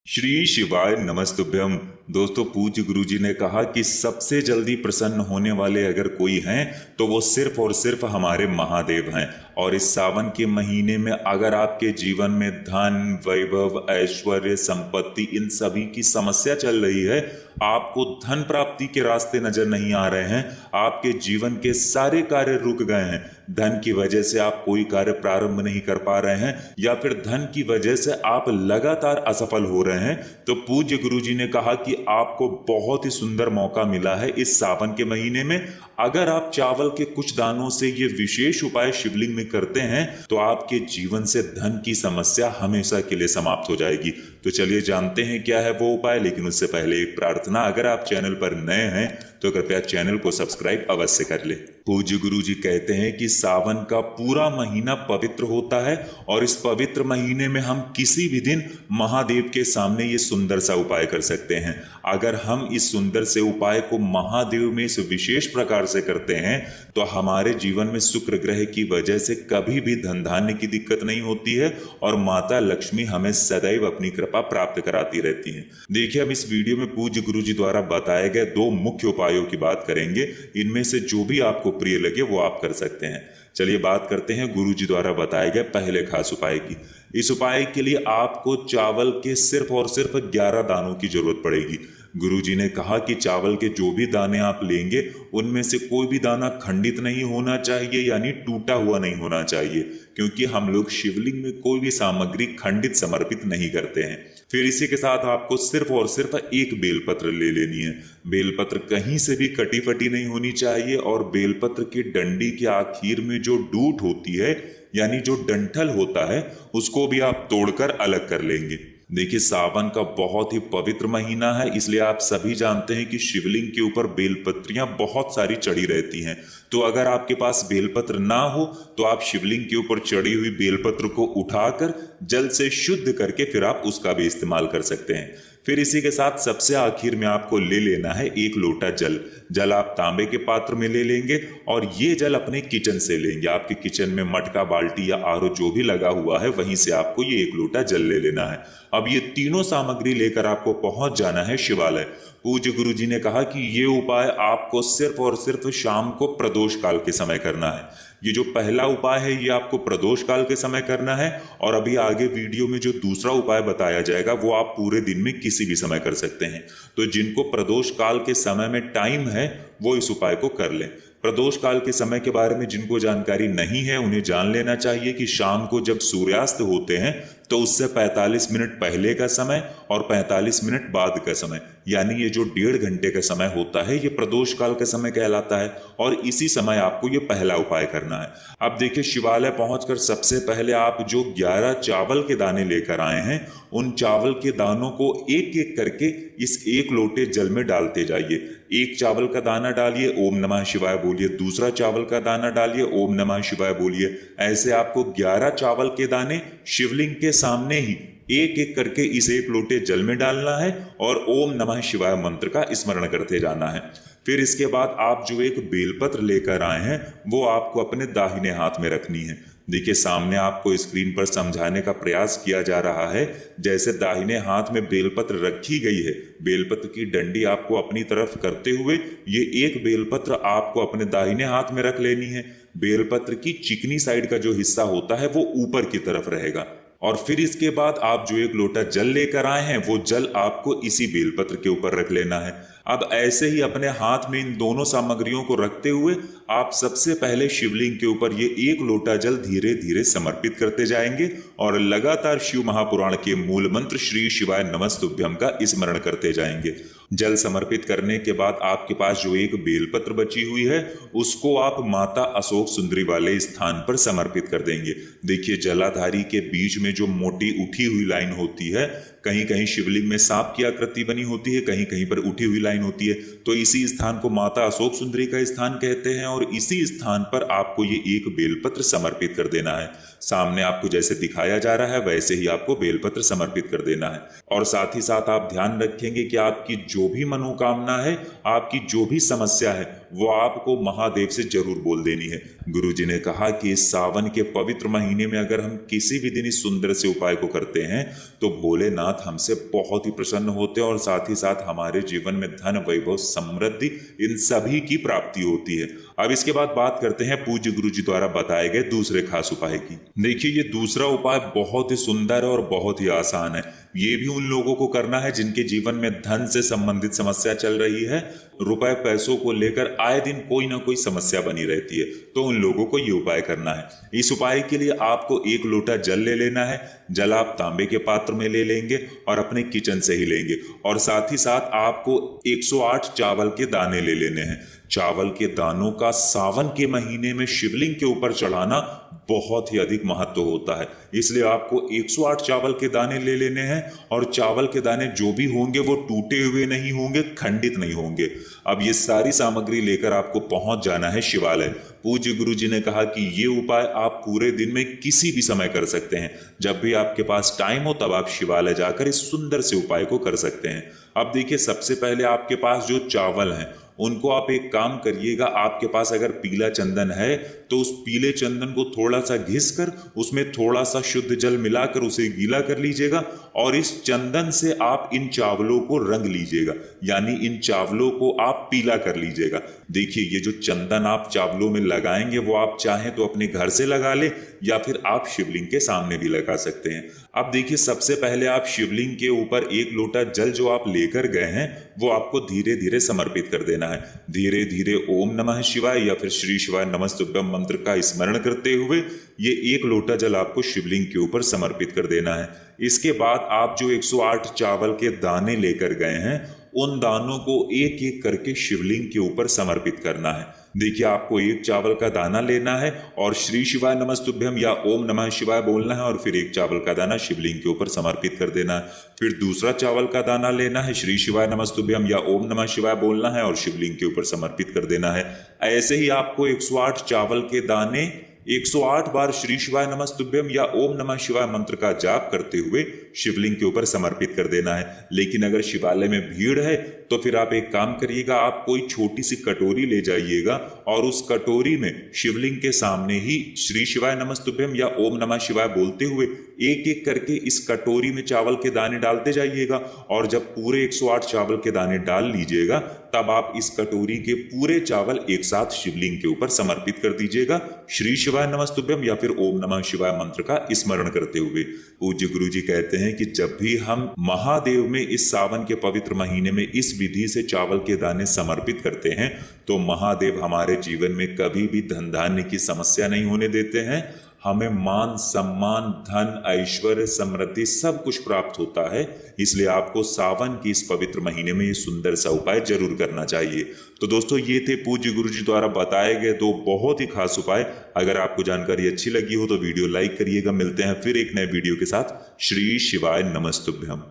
श्री शिवाय नमस्तुभ्यम। दोस्तों, पूज्य गुरुजी ने कहा कि सबसे जल्दी प्रसन्न होने वाले अगर कोई हैं तो वो सिर्फ और सिर्फ हमारे महादेव हैं। और इस सावन के महीने में अगर आपके जीवन में धन, वैभव, ऐश्वर्य, संपत्ति, इन सभी की समस्या चल रही है, आपको धन प्राप्ति के रास्ते नजर नहीं आ रहे हैं, आपके जीवन के सारे कार्य रुक गए हैं, धन की वजह से आप कोई कार्य प्रारंभ नहीं कर पा रहे हैं, या फिर धन की वजह से आप लगातार असफल हो रहे हैं, तो पूज्य गुरुजी ने कहा कि आपको बहुत ही सुंदर मौका मिला है इस सावन के महीने में। अगर आप चावल के कुछ दानों से ये विशेष उपाय शिवलिंग में करते हैं तो आपके जीवन से धन की समस्या हमेशा के लिए समाप्त हो जाएगी। तो चलिए जानते हैं क्या है वो उपाय, लेकिन उससे पहले एक प्रार्थना, अगर आप चैनल पर नए हैं तो कृपया चैनल को सब्सक्राइब अवश्य कर ले। पूज्य गुरुजी कहते हैं कि सावन का पूरा महीना पवित्र होता है और इस पवित्र महीने में हम किसी भी दिन महादेव के सामने ये सुंदर सा उपाय कर सकते हैं। अगर हम इस सुंदर से उपाय को महादेव में इस विशेष प्रकार से करते हैं तो हमारे जीवन में शुक्र ग्रह की वजह से कभी भी धन धान्य की दिक्कत नहीं होती है और माता लक्ष्मी हमें सदैव अपनी कृपा प्राप्त कराती रहती है। देखिए, हम इस वीडियो में पूज्य गुरुजी द्वारा बताए गए दो मुख्य उपायों की बात करेंगे। इनमें से जो भी आपको प्रिय लगे वो आप कर सकते हैं। चलिए बात करते हैं गुरुजी द्वारा बताए गए पहले खास उपाय की। इस उपाय के लिए आपको चावल के सिर्फ और सिर्फ 11 दानों की जरूरत पड़ेगी। गुरुजी ने कहा कि चावल के जो भी दाने आप लेंगे उनमें से कोई भी दाना खंडित नहीं होना चाहिए, यानी टूटा हुआ नहीं होना चाहिए, क्योंकि हम लोग शिवलिंग में कोई भी सामग्री खंडित समर्पित नहीं करते हैं। फिर इसी के साथ आपको सिर्फ और सिर्फ एक बेलपत्र ले लेनी है। बेलपत्र कहीं से भी कटी फटी नहीं होनी चाहिए और बेलपत्र की डंडी के आखिर में जो डूट होती है, यानी जो डंठल होता है, उसको भी आप तोड़कर अलग कर लेंगे। देखिए, सावन का बहुत ही पवित्र महीना है, इसलिए आप सभी जानते हैं कि शिवलिंग के ऊपर बेलपत्रियां बहुत सारी चढ़ी रहती हैं। तो अगर आपके पास बेलपत्र ना हो तो आप शिवलिंग के ऊपर चढ़ी हुई बेलपत्र को उठाकर जल से शुद्ध करके फिर आप उसका भी इस्तेमाल कर सकते हैं। फिर इसी के साथ सबसे आखिर में आपको ले लेना है एक लोटा जल। जल आप तांबे के पात्र में ले लेंगे और ये जल अपने किचन से लेंगे। आपके किचन में मटका, बाल्टी या आरो जो भी लगा हुआ है वहीं से आपको ये एक लोटा जल ले लेना है। अब ये तीनों सामग्री लेकर आपको पहुंच जाना है शिवालय। पूज्य गुरुजी ने कहा कि ये उपाय आपको सिर्फ और सिर्फ शाम को प्रदोष काल के समय करना है। ये जो पहला उपाय है ये आपको प्रदोष काल के समय करना है, और अभी आगे वीडियो में जो दूसरा उपाय बताया जाएगा वो आप पूरे दिन में किसी भी समय कर सकते हैं। तो जिनको प्रदोष काल के समय में टाइम है वो इस उपाय को कर लें। प्रदोष काल के समय के बारे में जिनको जानकारी नहीं है उन्हें जान लेना चाहिए कि शाम को जब सूर्यास्त होते हैं तो उससे 45 मिनट पहले का समय और 45 मिनट बाद का समय, यानी ये जो 1.5 घंटे का समय होता है, ये प्रदोष काल का समय कहलाता है और इसी समय आपको ये पहला उपाय करना है। अब देखिए, शिवालय पहुंचकर सबसे पहले आप जो 11 चावल के दाने लेकर आए हैं उन चावल के दानों को एक एक करके इस एक लोटे जल में डालते जाइए। एक चावल का दाना डालिए, ओम नमः शिवाय बोलिए। दूसरा चावल का दाना डालिए, ओम नमः शिवाय बोलिए। ऐसे आपको 11 चावल के दाने शिवलिंग के सामने ही एक एक करके इस एक लोटे जल में डालना है और ओम नमः शिवाय मंत्र का स्मरण करते जाना है। फिर इसके बाद आप जो एक बेलपत्र लेकर आए हैं वो आपको अपने दाहिने हाथ में रखनी है। देखिए, सामने आपको स्क्रीन पर समझाने का प्रयास किया जा रहा है। जैसे दाहिने हाथ में बेलपत्र रखी गई है, बेलपत्र की डंडी आपको अपनी तरफ करते हुए ये एक बेलपत्र आपको अपने दाहिने हाथ में रख लेनी है। बेलपत्र की चिकनी साइड का जो हिस्सा होता है वो ऊपर की तरफ रहेगा। और फिर इसके बाद आप जो एक लोटा जल लेकर आए हैं वो जल आपको इसी बेलपत्र के ऊपर रख लेना है। अब ऐसे ही अपने हाथ में इन दोनों सामग्रियों को रखते हुए आप सबसे पहले शिवलिंग के ऊपर ये एक लोटा जल धीरे धीरे समर्पित करते जाएंगे और लगातार शिव महापुराण के मूल मंत्र श्री शिवाय नमस्तुभ्यम का स्मरण करते जाएंगे। जल समर्पित करने के बाद आपके पास जो एक बेलपत्र बची हुई है उसको आप माता अशोक सुंदरी वाले स्थान पर समर्पित कर देंगे। देखिए, जलाधारी के बीच में जो मोटी उठी हुई लाइन होती है, कहीं कहीं शिवलिंग में सांप की आकृति बनी होती है, कहीं कहीं पर उठी हुई लाइन होती है, तो इसी स्थान को माता अशोक सुंदरी का स्थान कहते हैं और इसी स्थान पर आपको ये एक बेलपत्र समर्पित कर देना है। सामने आपको जैसे दिखाया जा रहा है वैसे ही आपको बेलपत्र समर्पित कर देना है। और साथ ही साथ आप ध्यान रखेंगे कि आपकी जो भी मनोकामना है, आपकी जो भी समस्या है, वो आपको महादेव से जरूर बोल देनी है। गुरुजी ने कहा कि इस सावन के पवित्र महीने में अगर हम किसी भी दिन इस सुंदर से उपाय को करते हैं तो भोलेनाथ हमसे बहुत ही प्रसन्न होते हैं और साथ ही साथ हमारे जीवन में धन, वैभव, समृद्धि इन सभी की प्राप्ति होती है। अब इसके बाद बात करते हैं पूज्य गुरुजी द्वारा बताए गए दूसरे खास उपाय की। देखिए, ये दूसरा उपाय बहुत ही सुंदर है और बहुत ही आसान है। ये भी उन लोगों को करना है जिनके जीवन में धन से संबंधित समस्या चल रही है, रुपए पैसों को लेकर आए दिन कोई ना कोई समस्या बनी रहती है, तो उन लोगों को ये उपाय करना है। इस उपाय के लिए आपको 1 लोटा जल ले लेना है। जल आप तांबे के पात्र में ले लेंगे और अपने किचन से ही लेंगे, और साथ ही साथ आपको 108 चावल के दाने ले लेने हैं। चावल के दानों का सावन के महीने में शिवलिंग के ऊपर चढ़ाना बहुत ही अधिक महत्व होता है, इसलिए आपको 108 चावल के दाने ले लेने हैं। और चावल के दाने जो भी होंगे वो टूटे हुए नहीं होंगे, खंडित नहीं होंगे। अब ये सारी सामग्री लेकर आपको पहुंच जाना है शिवालय। पूज्य गुरु जी ने कहा कि ये उपाय आप पूरे दिन में किसी भी समय कर सकते हैं। जब भी आपके पास टाइम हो तब आप शिवालय जाकर इस सुंदर से उपाय को कर सकते हैं। अब देखिए, सबसे पहले आपके पास जो चावल हैं उनको आप एक काम करिएगा, आपके पास अगर पीला चंदन है तो उस पीले चंदन को थोड़ा सा घिस कर उसमें थोड़ा सा शुद्ध जल मिलाकर उसे गीला कर लीजिएगा और इस चंदन से आप इन चावलों को रंग लीजिएगा, यानी इन चावलों को आप पीला कर लीजिएगा। देखिए, ये जो चंदन आप चावलों में लगाएंगे वो आप चाहें तो अपने घर से लगा ले या फिर आप शिवलिंग के सामने भी लगा सकते हैं। अब देखिए, सबसे पहले आप शिवलिंग के ऊपर 1 लोटा जल जो आप लेकर गए हैं वो आपको धीरे धीरे समर्पित कर देना है। धीरे धीरे ओम नमः शिवाय या फिर श्री शिवाय नमस्तुभ्यम मंत्र का स्मरण करते हुए ये 1 लोटा जल आपको शिवलिंग के ऊपर समर्पित कर देना है। इसके बाद आप जो 108 चावल के दाने लेकर गए हैं उन दानों को एक एक करके शिवलिंग के ऊपर समर्पित करना है। देखिए, आपको 1 चावल का दाना लेना है और श्री शिवाय नमस्तुभ्यम या ओम नमः शिवाय बोलना है और फिर 1 चावल का दाना शिवलिंग के ऊपर समर्पित कर देना है। फिर दूसरा चावल का दाना लेना है, श्री शिवाय नमस्तुभ्यम या ओम नमः शिवाय बोलना है और शिवलिंग के ऊपर समर्पित कर देना है। ऐसे ही आपको 108 चावल के दाने 108 बार श्री शिवाय नमस्तुभ्यम या ओम नमः शिवाय मंत्र का जाप करते हुए शिवलिंग के ऊपर समर्पित कर देना है। लेकिन अगर शिवालय में भीड़ है तो फिर आप एक काम करिएगा, आप कोई छोटी सी कटोरी ले जाइएगा और उस कटोरी में शिवलिंग के सामने ही श्री शिवाय नमस्तुभ्यम या ओम नमः शिवाय बोलते हुए एक एक करके इस कटोरी में चावल के दाने डालते जाइएगा। और जब पूरे 108 चावल के दाने डाल लीजिएगा तब आप इस कटोरी के पूरे चावल एक साथ शिवलिंग के ऊपर समर्पित कर दीजिएगा, श्री शिवाय नमस्तुभ्यम या फिर ओम नमः शिवाय मंत्र का स्मरण करते हुए। पूज्य गुरु जी कहते हैं कि जब भी हम महादेव में इस सावन के पवित्र महीने में इस विधि से चावल के दाने समर्पित करते हैं तो महादेव हमारे जीवन में कभी भी धन धान्य की समस्या नहीं होने देते हैं। हमें मान सम्मान, धन, ऐश्वर्य, समृद्धि सब कुछ प्राप्त होता है। इसलिए आपको सावन की इस पवित्र महीने में ये सुंदर सा उपाय जरूर करना चाहिए। तो दोस्तों, ये थे पूज्य गुरु जी द्वारा बताए गए 2 बहुत ही खास उपाय। अगर आपको जानकारी अच्छी लगी हो तो वीडियो लाइक करिएगा। मिलते हैं फिर एक नए वीडियो के साथ। श्री शिवाय नमस्तुभ्यम।